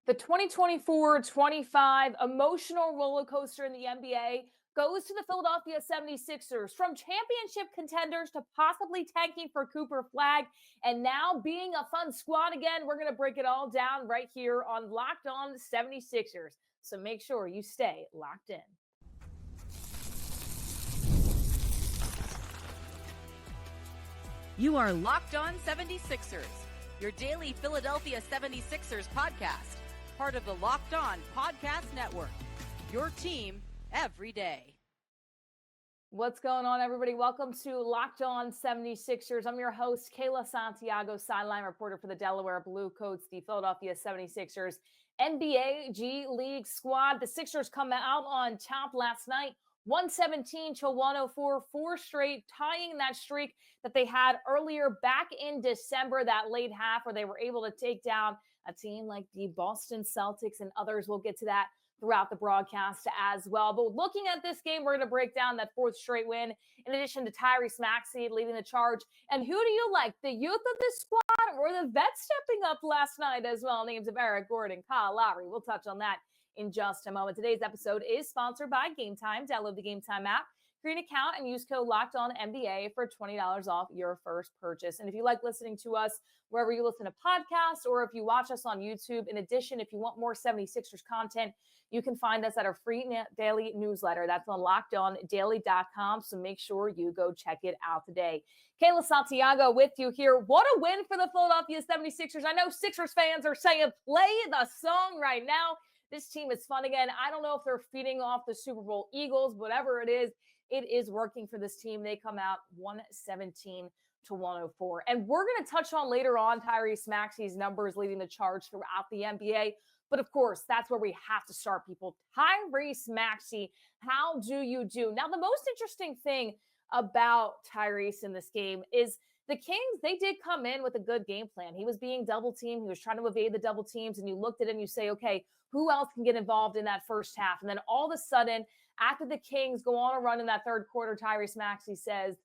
The 2024-25 emotional roller coaster in the NBA goes to the Philadelphia 76ers. From championship contenders to possibly tanking for Cooper Flag and now being a fun squad again, we're going to break it all down right here on Locked On 76ers. So make sure you stay locked in. You are Locked On 76ers, your daily Philadelphia 76ers podcast, part of the Locked On Podcast Network, your team every day. What's going on, everybody? Welcome to Locked On 76ers. I'm your host, Kayla Santiago, sideline reporter for the Delaware Blue Coats, the Philadelphia 76ers NBA G League squad. The Sixers come out on top last night, 117-104, four straight, tying that streak that they had earlier back in December, that late half where they were able to take down a team like the Boston Celtics and others. We'll get to that throughout the broadcast as well. But looking at this game, we're going to break down that fourth straight win, in addition to Tyrese Maxey leading the charge. And who do you like, the youth of this squad or the vets stepping up last night as well? Names of Eric Gordon, Kyle Lowry. We'll touch on that in just a moment. Today's episode is sponsored by Game Time. Download the Game Time app, create an account, and use code LOCKEDONNBA for $20 off your first purchase. And if you like listening to us wherever you listen to podcasts, or if you watch us on YouTube, in addition, if you want more 76ers content, you can find us at our free daily newsletter. That's on LockedOnDaily.com. So make sure you go check it out today. Kayla Santiago with you here. What a win for the Philadelphia 76ers. I know Sixers fans are saying, play the song right now. This team is fun again. I don't know if they're feeding off the Super Bowl Eagles, whatever it is working for this team. They come out 117-104. And we're going to touch on later on Tyrese Maxey's numbers leading the charge throughout the NBA. But of course, that's where we have to start, people. Tyrese Maxey, how do you do? Now, the most interesting thing about Tyrese in this game is the Kings, they did come in with a good game plan. He was being double teamed. He was trying to evade the double teams. And you looked at it and you say, okay, who else can get involved in that first half? And then all of a sudden, after the Kings go on a run in that third quarter, Tyrese Maxey says,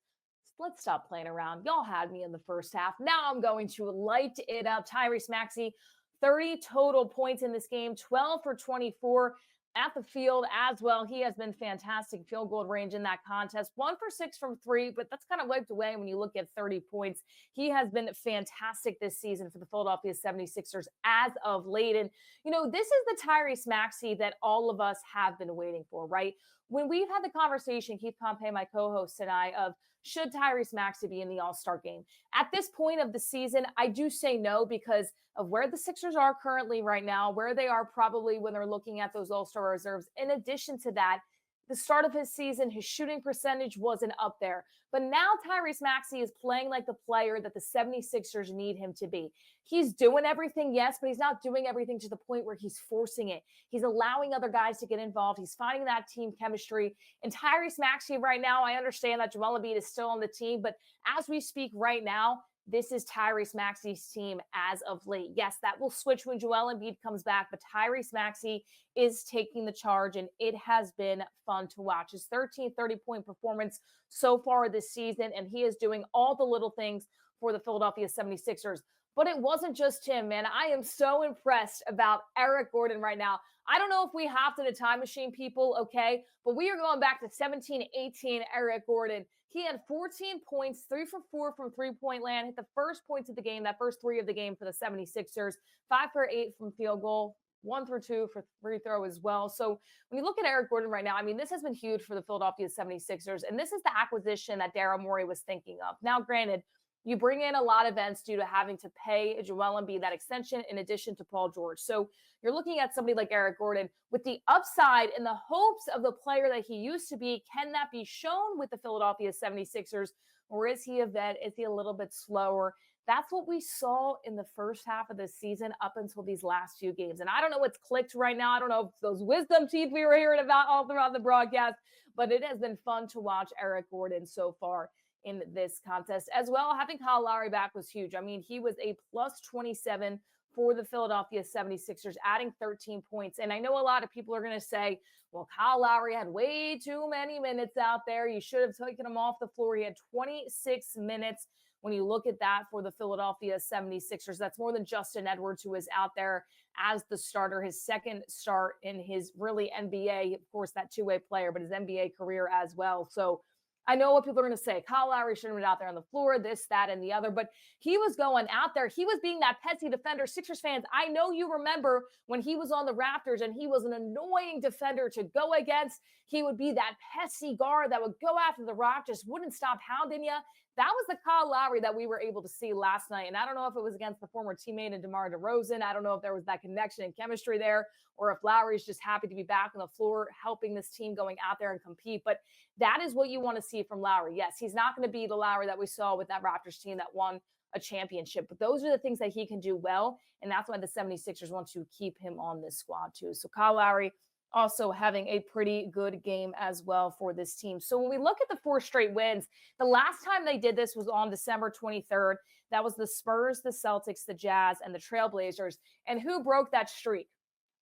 let's stop playing around. Y'all had me in the first half. Now I'm going to light it up. Tyrese Maxey, 30 total points in this game, 12 for 24 at the field as well. He has been fantastic field goal range in that contest. 1 for 6 from 3, but that's kind of wiped away when you look at 30 points. He has been fantastic this season for the Philadelphia 76ers as of late. And, you know, this is the Tyrese Maxey that all of us have been waiting for, right? When we've had the conversation, Keith Pompey, my co-host, and I, of should Tyrese Maxey be in the All-Star game? At this point of the season, I do say no because of where the Sixers are currently right now, where they are probably when they're looking at those All-Star reserves. In addition to that, the start of his season, his shooting percentage wasn't up there. But now Tyrese Maxey is playing like the player that the 76ers need him to be. He's doing everything, yes, but he's not doing everything to the point where he's forcing it. He's allowing other guys to get involved. He's finding that team chemistry. And Tyrese Maxey right now, I understand that Joel Embiid is still on the team, but as we speak right now, this is Tyrese Maxey's team as of late. Yes, that will switch when Joel Embiid comes back, but Tyrese Maxey is taking the charge, and it has been fun to watch. His 13 30-point performance so far this season, and he is doing all the little things for the Philadelphia 76ers. But it wasn't just him, man. I am so impressed about Eric Gordon right now. I don't know if we hopped in a time machine, people, okay? But we are going back to 17-18 Eric Gordon. He had 14 points, 3 for 4 from three-point land, hit the first points of the game, that first 3 of the game for the 76ers, 5 for 8 from field goal, 1 for 2 for free throw as well. So when you look at Eric Gordon right now, I mean, this has been huge for the Philadelphia 76ers, and this is the acquisition that Daryl Morey was thinking of. Now, granted, you bring in a lot of vets due to having to pay Joel Embiid that extension in addition to Paul George. So you're looking at somebody like Eric Gordon with the upside in the hopes of the player that he used to be. Can that be shown with the Philadelphia 76ers, or is he a vet? Is he a little bit slower? That's what we saw in the first half of the season up until these last few games. And I don't know what's clicked right now. I don't know if those wisdom teeth we were hearing about all throughout the broadcast, but it has been fun to watch Eric Gordon so far in this contest as well. Having Kyle Lowry back was huge. I mean, he was a plus 27 for the Philadelphia 76ers, adding 13 points. And I know a lot of people are going to say, well, Kyle Lowry had way too many minutes out there. You should have taken him off the floor. He had 26 minutes. When you look at that for the Philadelphia 76ers, that's more than Justin Edwards, who is out there as the starter, his second start in his really NBA, of course, that two-way player, but his NBA career as well. So I know what people are going to say. Kyle Lowry shouldn't have been out there on the floor, this, that, and the other, but he was going out there. He was being that pesky defender. Sixers fans, I know you remember when he was on the Raptors and he was an annoying defender to go against. He would be that pesky guard that would go after the rock, just wouldn't stop hounding you. That was the Kyle Lowry that we were able to see last night. And I don't know if it was against the former teammate in DeMar DeRozan. I don't know if there was that connection and chemistry there, or if Lowry's just happy to be back on the floor, helping this team going out there and compete. But that is what you want to see from Lowry. Yes, he's not going to be the Lowry that we saw with that Raptors team that won a championship, but those are the things that he can do well. And that's why the 76ers want to keep him on this squad too. So Kyle Lowry also having a pretty good game as well for this team. So when we look at the 4 straight wins, the last time they did this was on December 23rd. That was the Spurs, the Celtics, the Jazz, and the Trailblazers. And who broke that streak?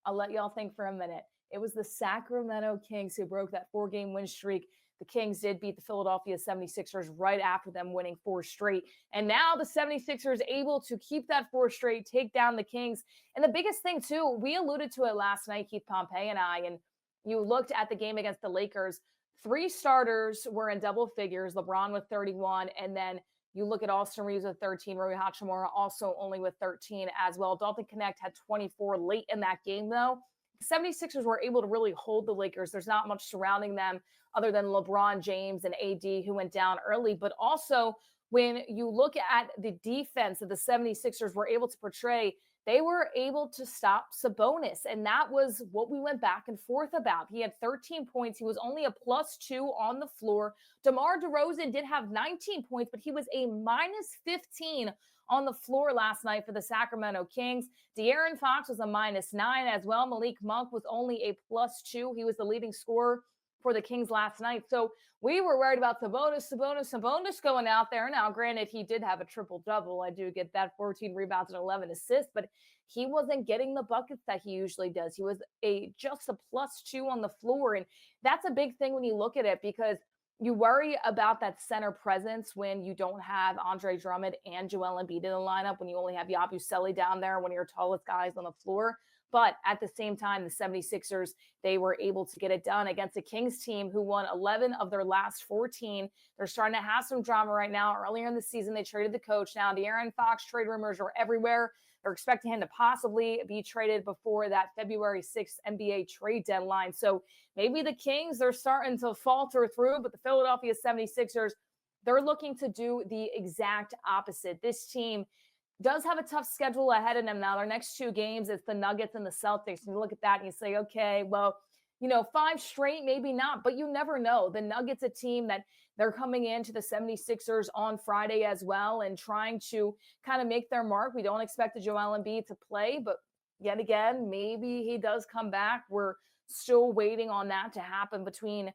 I'll let y'all think for a minute. It was the Sacramento Kings who broke that 4-game win streak. The Kings did beat the Philadelphia 76ers right after them winning 4 straight. And now the 76ers able to keep that 4 straight, take down the Kings. And the biggest thing, too, we alluded to it last night, Keith Pompey and I, and you looked at the game against the Lakers. 3 starters were in double figures, LeBron with 31, and then you look at Austin Reeves with 13, Rui Hachimura also only with 13 as well. Dalton Knecht had 24 late in that game, though. The 76ers were able to really hold the Lakers. There's not much surrounding them other than LeBron James and AD, who went down early. But also, when you look at the defense that the 76ers were able to portray, they were able to stop Sabonis. And that was what we went back and forth about. He had 13 points. He was only a +2 on the floor. DeMar DeRozan did have 19 points, but he was a -15 on the floor last night for the Sacramento Kings. De'Aaron Fox was a -9 as well. Malik Monk was only a +2. He was the leading scorer for the Kings last night. So we were worried about Sabonis going out there. Now, granted, he did have a triple-double. I do get that, 14 rebounds and 11 assists, but he wasn't getting the buckets that he usually does. He was just a +2 on the floor. And that's a big thing when you look at it, because you worry about that center presence when you don't have Andre Drummond and Joel Embiid in the lineup, when you only have Yabusele down there, one of your tallest guys on the floor. But at the same time, the 76ers, they were able to get it done against a Kings team who won 11 of their last 14. They're starting to have some drama right now. Earlier in the season, they traded the coach. Now, the Aaron Fox trade rumors are everywhere. They're expecting him to possibly be traded before that February 6th NBA trade deadline. So maybe the Kings, they're starting to falter through, but the Philadelphia 76ers, they're looking to do the exact opposite. This team does have a tough schedule ahead of them now. Their next 2 games, it's the Nuggets and the Celtics. And you look at that and you say, okay, well, 5 straight, maybe not, but you never know. The Nuggets, a team that they're coming into the 76ers on Friday as well and trying to kind of make their mark. We don't expect the Joel Embiid to play, but yet again, maybe he does come back. We're still waiting on that to happen between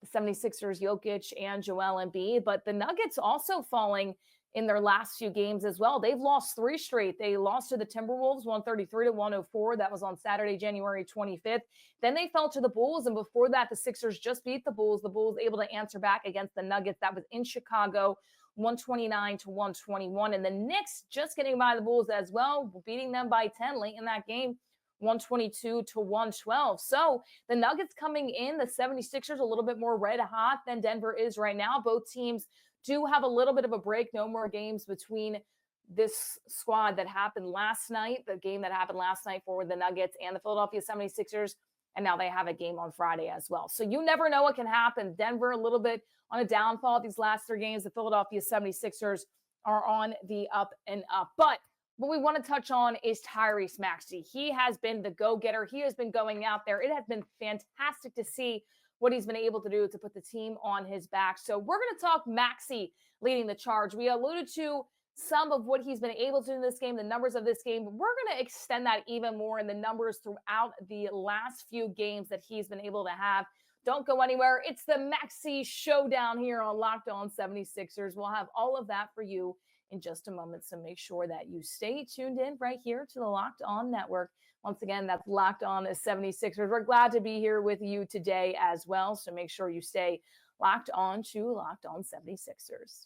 the 76ers, Jokic, and Joel Embiid. But the Nuggets also falling in their last few games as well. They've lost 3 straight. They lost to the Timberwolves 133-104. That was on Saturday, January 25th. Then they fell to the Bulls, and before that, the Sixers just beat the Bulls. The Bulls able to answer back against the Nuggets. That was in Chicago, 129-121. And the Knicks just getting by the Bulls as well, beating them by 10 late in that game, 122-112. So the Nuggets coming in, the 76ers a little bit more red hot than Denver is right now. Both teams do have a little bit of a break. No more games between this squad that happened last night, the game that happened last night for the Nuggets and the Philadelphia 76ers. And now they have a game on Friday as well. So you never know what can happen. Denver a little bit on a downfall these last 3 games. The Philadelphia 76ers are on the up and up. But what we want to touch on is Tyrese Maxey. He has been the go-getter. He has been going out there. It has been fantastic to see what he's been able to do to put the team on his back. So we're going to talk Maxey leading the charge. We alluded to some of what he's been able to do in this game, the numbers of this game, but we're going to extend that even more in the numbers throughout the last few games that he's been able to have. Don't go anywhere. It's the Maxey Showdown here on Locked On 76ers. We'll have all of that for you in just a moment, so make sure that you stay tuned in right here to the Locked On Network. Once again, that's Locked On 76ers. We're glad to be here with you today as well, so make sure you stay locked on to Locked On 76ers.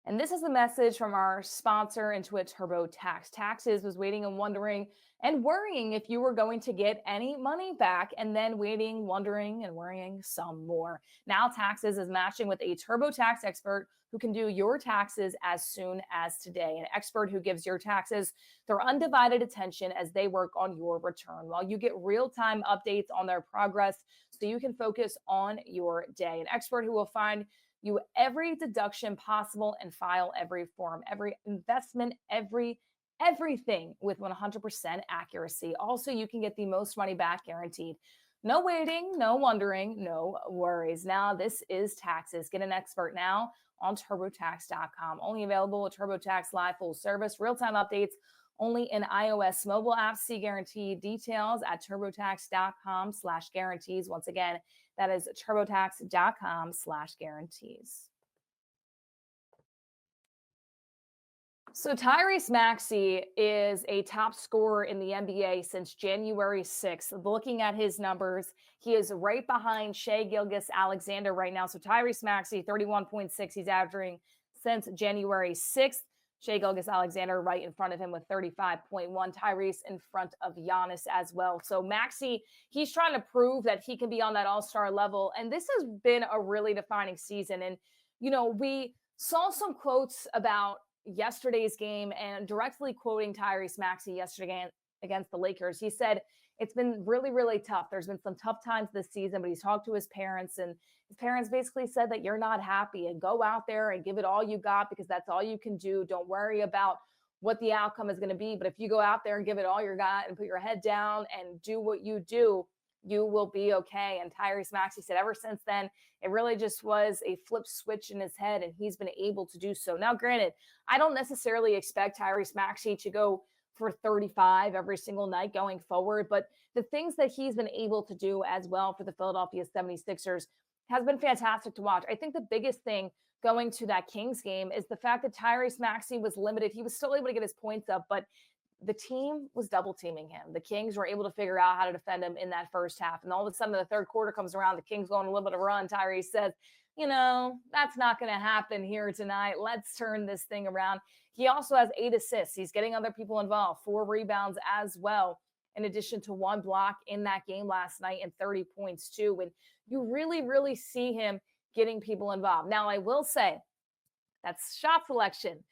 And this is the message from our sponsor, Intuit TurboTax. Taxes was waiting and wondering and worrying if you were going to get any money back, and then waiting, wondering, and worrying some more. Now Taxes is matching with a TurboTax expert who can do your taxes as soon as today. An expert who gives your taxes their undivided attention as they work on your return, while you get real-time updates on their progress so you can focus on your day. An expert who will find you every deduction possible and file every form, every investment, everything with 100% accuracy. Also, you can get the most money back guaranteed. No waiting, no wondering, no worries. Now, this is Taxes. Get an expert now on TurboTax.com. Only available with TurboTax Live full service, real-time updates only in iOS mobile apps. See guarantee details at TurboTax.com/guarantees. Once again, that is TurboTax.com/guarantees. So Tyrese Maxey is a top scorer in the NBA since January 6th. Looking at his numbers, he is right behind Shai Gilgeous-Alexander right now. So Tyrese Maxey, 31.6, he's averaging since January 6th. Shai Gilgeous-Alexander right in front of him with 35.1. Tyrese in front of Giannis as well. So Maxey, he's trying to prove that he can be on that all-star level. And this has been a really defining season. And, we saw some quotes about yesterday's game, and directly quoting Tyrese Maxey yesterday against the Lakers. He said, it's been really, really tough. There's been some tough times this season, but he's talked to his parents, and his parents basically said that you're not happy and go out there and give it all you got, because that's all you can do. Don't worry about what the outcome is going to be. But if you go out there and give it all you got and put your head down and do what you do, you will be okay. And Tyrese Maxey said ever since then, it really just was a flip switch in his head, and he's been able to do so. Now, granted, I don't necessarily expect Tyrese Maxey to go for 35 every single night going forward, but the things that he's been able to do as well for the Philadelphia 76ers has been fantastic to watch. I think the biggest thing going to that Kings game is the fact that Tyrese Maxey was limited. He was still able to get his points up, but the team was double teaming him. The Kings were able to figure out how to defend him in that first half. And all of a sudden, the third quarter comes around, the Kings going a little bit of a run. Tyrese says, that's not going to happen here tonight. Let's turn this thing around. He also has 8 assists. He's getting other people involved, 4 rebounds as well, in addition to 1 block in that game last night and 30 points too. And you really, really see him getting people involved. Now, I will say that's shot selection.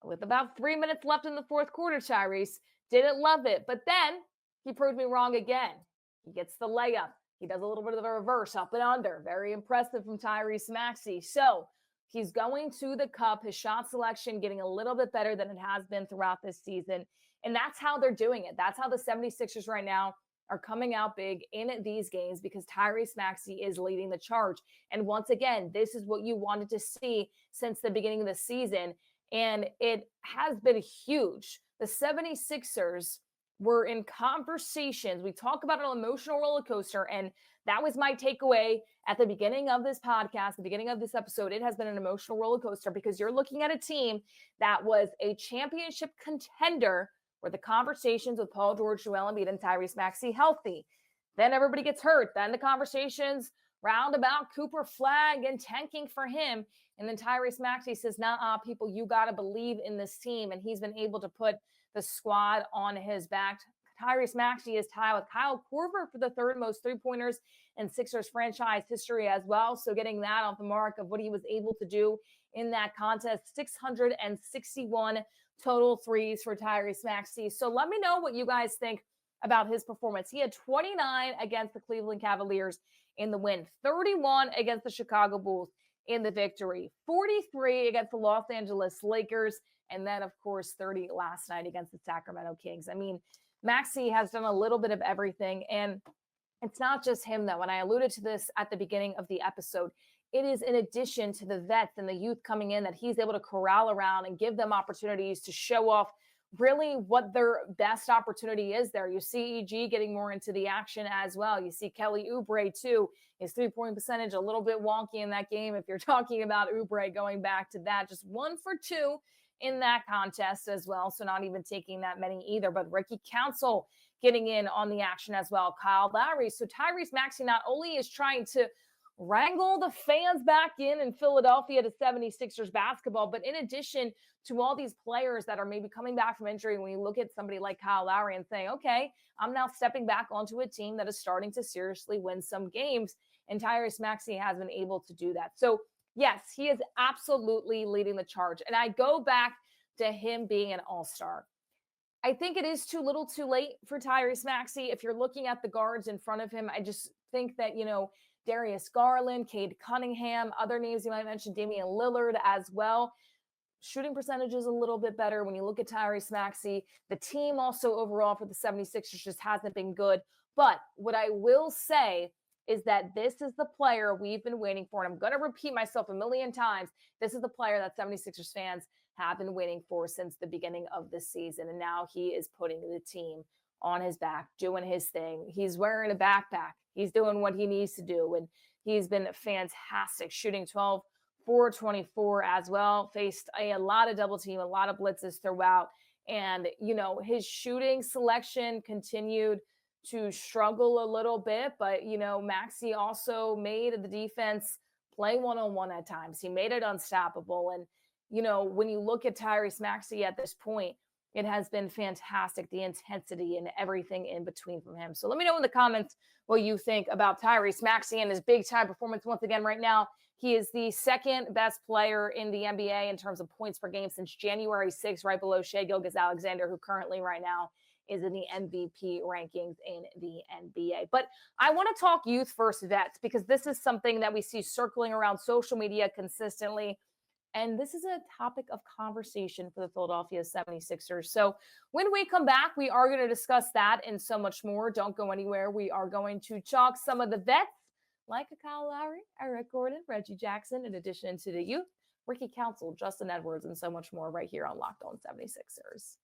With about 3 minutes left in the fourth quarter, Tyrese didn't love it. But then he proved me wrong again. He gets the layup. He does a little bit of the reverse up and under. Very impressive from Tyrese Maxey. So he's going to the cup. His shot selection getting a little bit better than it has been throughout this season. And that's how they're doing it. That's how the 76ers right now are coming out big in these games, because Tyrese Maxey is leading the charge. And once again, this is what you wanted to see since the beginning of the season. And it has been huge. The 76ers were in conversations. We talk about an emotional roller coaster, and that was my takeaway at the beginning of this podcast, the beginning of this episode. It has been an emotional roller coaster, because you're looking at a team that was a championship contender, where the conversations with Paul George, Joel Embiid, and Tyrese Maxey healthy. Then everybody gets hurt. Then the conversations round about Cooper Flag and tanking for him. And then Tyrese Maxey says, nah, people, you got to believe in this team. And he's been able to put the squad on his back. Tyrese Maxey is tied with Kyle Korver for the 3rd most 3-pointers in Sixers franchise history as well. So getting that off the mark of what he was able to do in that contest, 661 total threes for Tyrese Maxey. So let me know what you guys think about his performance. He had 29 against the Cleveland Cavaliers in the win, 31 against the Chicago Bulls in the victory, 43 against the Los Angeles Lakers, and then, of course, 30 last night against the Sacramento Kings. I mean, Maxey has done a little bit of everything, and it's not just him, though. And I alluded to this at the beginning of the episode. It is in addition to the vets and the youth coming in that he's able to corral around and give them opportunities to show off really what their best opportunity is there. You see EG getting more into the action as well. You see Kelly Oubre too. His 3-point percentage a little bit wonky in that game. If you're talking about Oubre going back to that, just 1 for 2 in that contest as well. So not even taking that many either, but Ricky Council getting in on the action as well. Kyle Lowry. So Tyrese Maxey not only is trying to wrangle the fans back in Philadelphia to 76ers basketball. But in addition to all these players that are maybe coming back from injury, when you look at somebody like Kyle Lowry and saying, okay, I'm now stepping back onto a team that is starting to seriously win some games, and Tyrese Maxey has been able to do that. So yes, he is absolutely leading the charge. And I go back to him being an all-star. I think it is too little too late for Tyrese Maxey. If you're looking at the guards in front of him, I just think that, Darius Garland, Cade Cunningham, other names you might mention, Damian Lillard as well. Shooting percentage is a little bit better when you look at Tyrese Maxey. The team also overall for the 76ers just hasn't been good. But what I will say is that this is the player we've been waiting for. And I'm going to repeat myself a million times. This is the player that 76ers fans have been waiting for since the beginning of the season. And now he is putting the team on his back, doing his thing. He's wearing a backpack. He's doing what he needs to do. And he's been fantastic, shooting 12, 4, 24 as well. Faced a lot of double team, a lot of blitzes throughout. And, his shooting selection continued to struggle a little bit. But, Maxey also made the defense play one-on-one at times. He made it unstoppable. And, when you look at Tyrese Maxey at this point, it has been fantastic, the intensity and everything in between from him. So let me know in the comments what you think about Tyrese Maxey and his big-time performance. Once again, right now, he is the second best player in the NBA in terms of points per game since January 6th, right below Shai Gilgeous-Alexander, who currently right now is in the MVP rankings in the NBA. But I want to talk youth versus vets because this is something that we see circling around social media consistently. And this is a topic of conversation for the Philadelphia 76ers. So when we come back, we are going to discuss that and so much more. Don't go anywhere. We are going to chalk some of the vets like Kyle Lowry, Eric Gordon, Reggie Jackson, in addition to the youth, Ricky Council, Justin Edwards, and so much more right here on Locked On 76ers.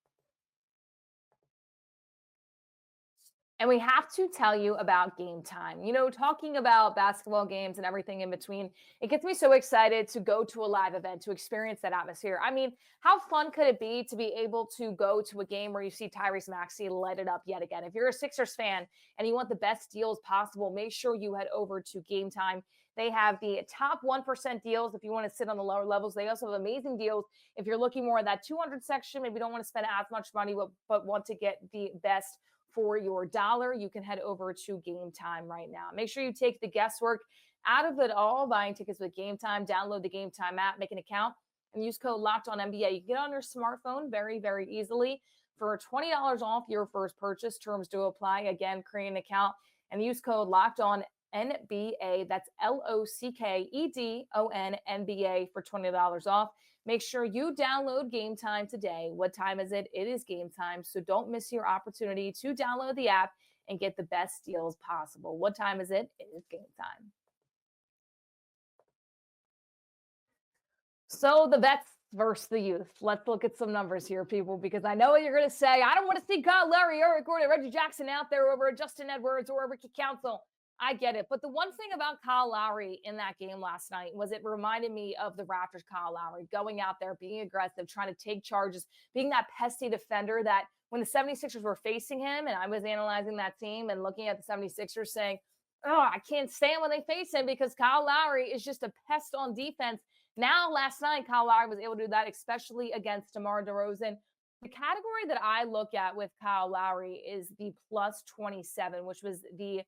And we have to tell you about Game Time. Talking about basketball games and everything in between, it gets me so excited to go to a live event, to experience that atmosphere. I mean, how fun could it be to be able to go to a game where you see Tyrese Maxey light it up yet again? If you're a Sixers fan and you want the best deals possible, make sure you head over to Game Time. They have the top 1% deals if you want to sit on the lower levels. They also have amazing deals if you're looking more at that 200 section, maybe don't want to spend as much money, but want to get the best for your dollar. You can head over to Game Time right now. Make sure you take the guesswork out of it all, buying tickets with Game Time. Download the Game Time app, make an account, and use code LOCKEDONNBA. You can get on your smartphone very, very easily for $20 off your first purchase. Terms do apply. Again, create an account and use code LOCKEDONNBA. That's LOCKEDONNBA for $20 off. Make sure you download Game Time today. What time is it? It is game time. So don't miss your opportunity to download the app and get the best deals possible. What time is it? It is game time. So the vets versus the youth. Let's look at some numbers here, people, because I know what you're going to say. I don't want to see Kyle Lowry, Eric Gordon, Reggie Jackson out there over Justin Edwards or Ricky Council. I get it. But the one thing about Kyle Lowry in that game last night was it reminded me of the Raptors Kyle Lowry going out there, being aggressive, trying to take charges, being that pesky defender that when the 76ers were facing him, and I was analyzing that team and looking at the 76ers saying, oh, I can't stand when they face him because Kyle Lowry is just a pest on defense. Now, last night, Kyle Lowry was able to do that, especially against DeMar DeRozan. The category that I look at with Kyle Lowry is the plus 27, which was the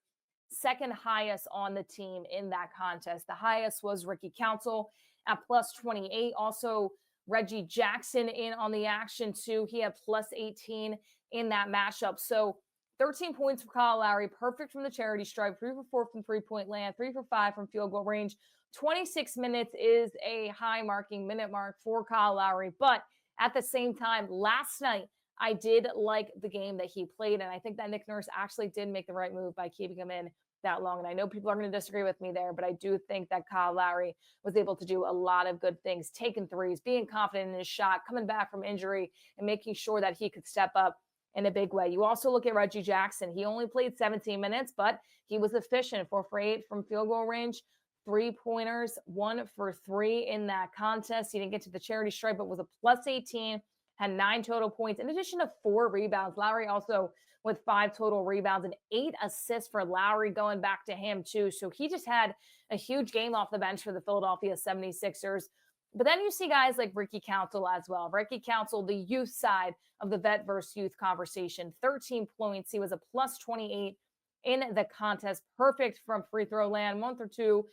second highest on the team in that contest. The highest was Ricky Council at plus 28. Also, Reggie Jackson in on the action too. He had plus 18 in that matchup. So 13 points for Kyle Lowry, perfect from the charity stripe, 3 for 4 from three-point land, 3 for 5 from field goal range. 26 minutes is a high marking minute mark for Kyle Lowry. But at the same time, last night, I did like the game that he played, and I think that Nick Nurse actually did make the right move by keeping him in that long. And I know people are going to disagree with me there, but I do think that Kyle Lowry was able to do a lot of good things, taking threes, being confident in his shot, coming back from injury, and making sure that he could step up in a big way. You also look at Reggie Jackson. He only played 17 minutes, but he was efficient, 4 for 8 from field goal range, 3-pointers, 1 for 3 in that contest. He didn't get to the charity stripe, but was a plus 18 had 9 total points in addition to 4 rebounds. Lowry also with 5 total rebounds and 8 assists for Lowry going back to him too. So he just had a huge game off the bench for the Philadelphia 76ers. But then you see guys like Ricky Council as well. Ricky Council, the youth side of the vet versus youth conversation, 13 points. He was a plus 28 in the contest. Perfect from free throw land, 1 for 2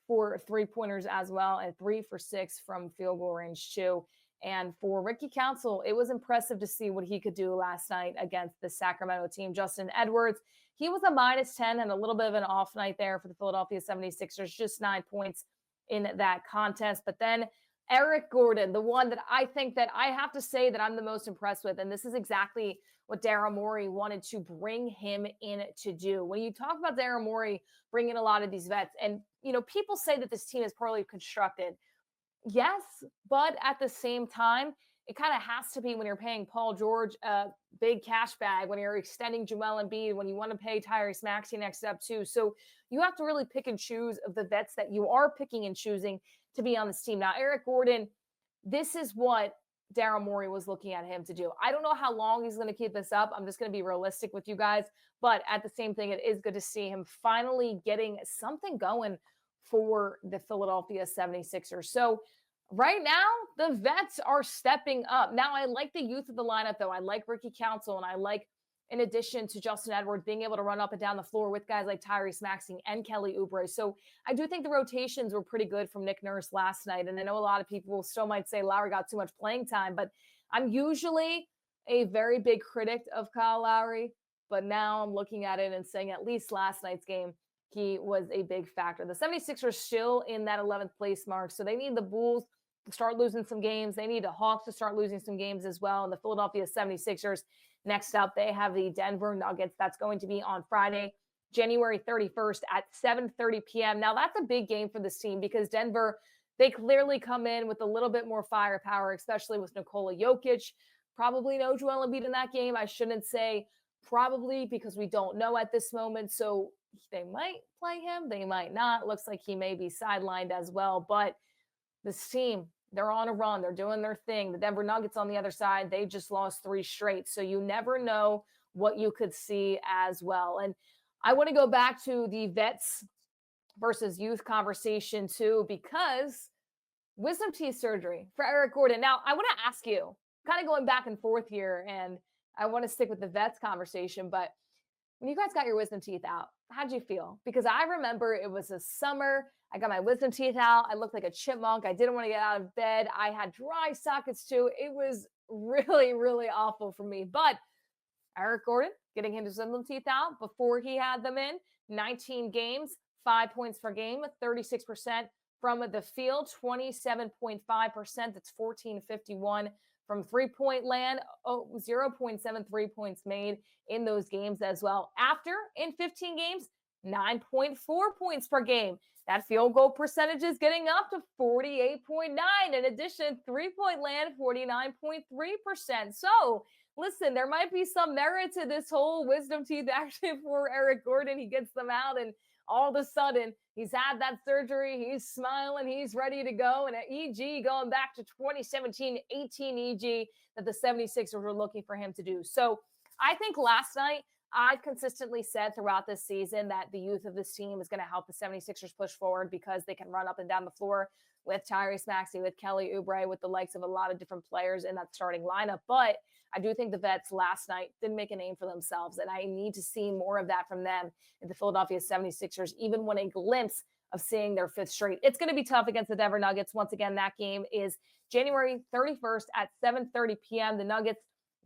for three-pointers as well, and 3 for 6 from field goal range too. And for Ricky Council, it was impressive to see what he could do last night against the Sacramento team. Justin Edwards, he was a -10 and a little bit of an off night there for the Philadelphia 76ers, just 9 points in that contest. But then Eric Gordon, the one that I think that I have to say that I'm the most impressed with, and this is exactly what Daryl Morey wanted to bring him in to do. When you talk about Daryl Morey bringing a lot of these vets, and people say that this team is poorly constructed. Yes, but at the same time, it kind of has to be when you're paying Paul George a big cash bag, when you're extending Joel Embiid, when you want to pay Tyrese Maxey next up too. So you have to really pick and choose of the vets that you are picking and choosing to be on this team. Now, Eric Gordon, this is what Daryl Morey was looking at him to do. I don't know how long he's going to keep this up. I'm just going to be realistic with you guys. But at the same thing, it is good to see him finally getting something going for the Philadelphia 76ers. So right now, the vets are stepping up. Now, I like the youth of the lineup, though. I like Ricky Council, and I like, in addition to Justin Edwards, being able to run up and down the floor with guys like Tyrese Maxey and Kelly Oubre. So I do think the rotations were pretty good from Nick Nurse last night. And I know a lot of people still might say Lowry got too much playing time, but I'm usually a very big critic of Kyle Lowry. But now I'm looking at it and saying at least last night's game, he was a big factor. The 76ers are still in that 11th place mark, so they need the Bulls to start losing some games. They need the Hawks to start losing some games as well. And the Philadelphia 76ers, next up, they have the Denver Nuggets. That's going to be on Friday, January 31st at 7:30 p.m. Now, that's a big game for this team because Denver, they clearly come in with a little bit more firepower, especially with Nikola Jokic. Probably no Joel Embiid in that game. I shouldn't say probably because we don't know at this moment. So they might play him. They might not. Looks like he may be sidelined as well. But this team, they're on a run. They're doing their thing. The Denver Nuggets on the other side, they just lost 3 straight. So you never know what you could see as well. And I want to go back to the vets versus youth conversation too, because wisdom teeth surgery for Eric Gordon. Now, I want to ask you, kind of going back and forth here, and I want to stick with the vets conversation, but when you guys got your wisdom teeth out, how'd you feel? Because I remember it was a summer. I got my wisdom teeth out. I looked like a chipmunk. I didn't want to get out of bed. I had dry sockets too. It was really, really awful for me. But Eric Gordon getting his wisdom teeth out before he had them in. 19 games, 5 points per game, 36% from the field, 27.5%. That's 1451 from three-point land, 0.73 points made in those games as well. After, in 15 games, 9.4 points per game. That field goal percentage is getting up to 48.9. In addition, three-point land, 49.3%. So, listen, there might be some merit to this whole wisdom teeth action for Eric Gordon. He gets them out, and all of a sudden, he's had that surgery. He's smiling. He's ready to go. And an EG going back to 2017-18 EG that the 76ers were looking for him to do. So I think last night, I've consistently said throughout this season that the youth of this team is going to help the 76ers push forward because they can run up and down the floor with Tyrese Maxey, with Kelly Oubre, with the likes of a lot of different players in that starting lineup. But I do think the vets last night didn't make a name for themselves, and I need to see more of that from them in the Philadelphia 76ers, even when a glimpse of seeing their 5th straight. It's going to be tough against the Denver Nuggets. Once again, that game is January 31st at 7:30 p.m. The Nuggets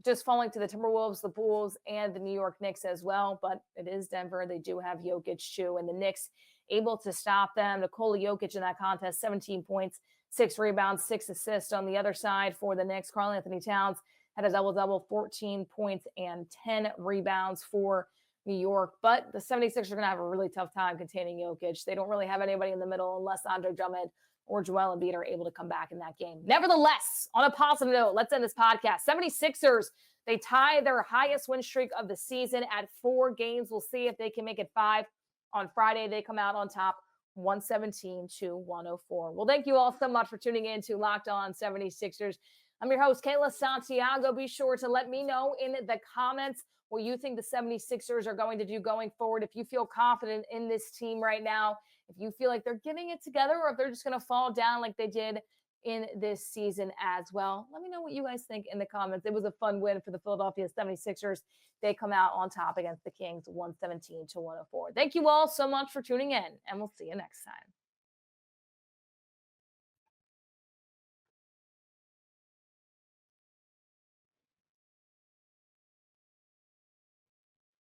just falling to the Timberwolves, the Bulls, and the New York Knicks as well. But it is Denver. They do have Jokic too, and the Knicks able to stop them. Nikola Jokic in that contest, 17 points, 6 rebounds, 6 assists. On the other side for the Knicks, Karl Anthony Towns had a double-double, 14 points and 10 rebounds for New York. But the 76ers are going to have a really tough time containing Jokic. They don't really have anybody in the middle unless Andre Drummond or Joel Embiid are able to come back in that game. Nevertheless, on a positive note, let's end this podcast. 76ers, they tie their highest win streak of the season at 4 games. We'll see if they can make it 5. On Friday, they come out on top 117-104. Well, thank you all so much for tuning in to Locked On 76ers. I'm your host, Kayla Santiago. Be sure to let me know in the comments what you think the 76ers are going to do going forward. If you feel confident in this team right now, if you feel like they're getting it together, or if they're just going to fall down like they did in this season as well. Let me know what you guys think in the comments. It was a fun win for the Philadelphia 76ers. They come out on top against the Kings 117-104. Thank you all so much for tuning in, and we'll see you next time.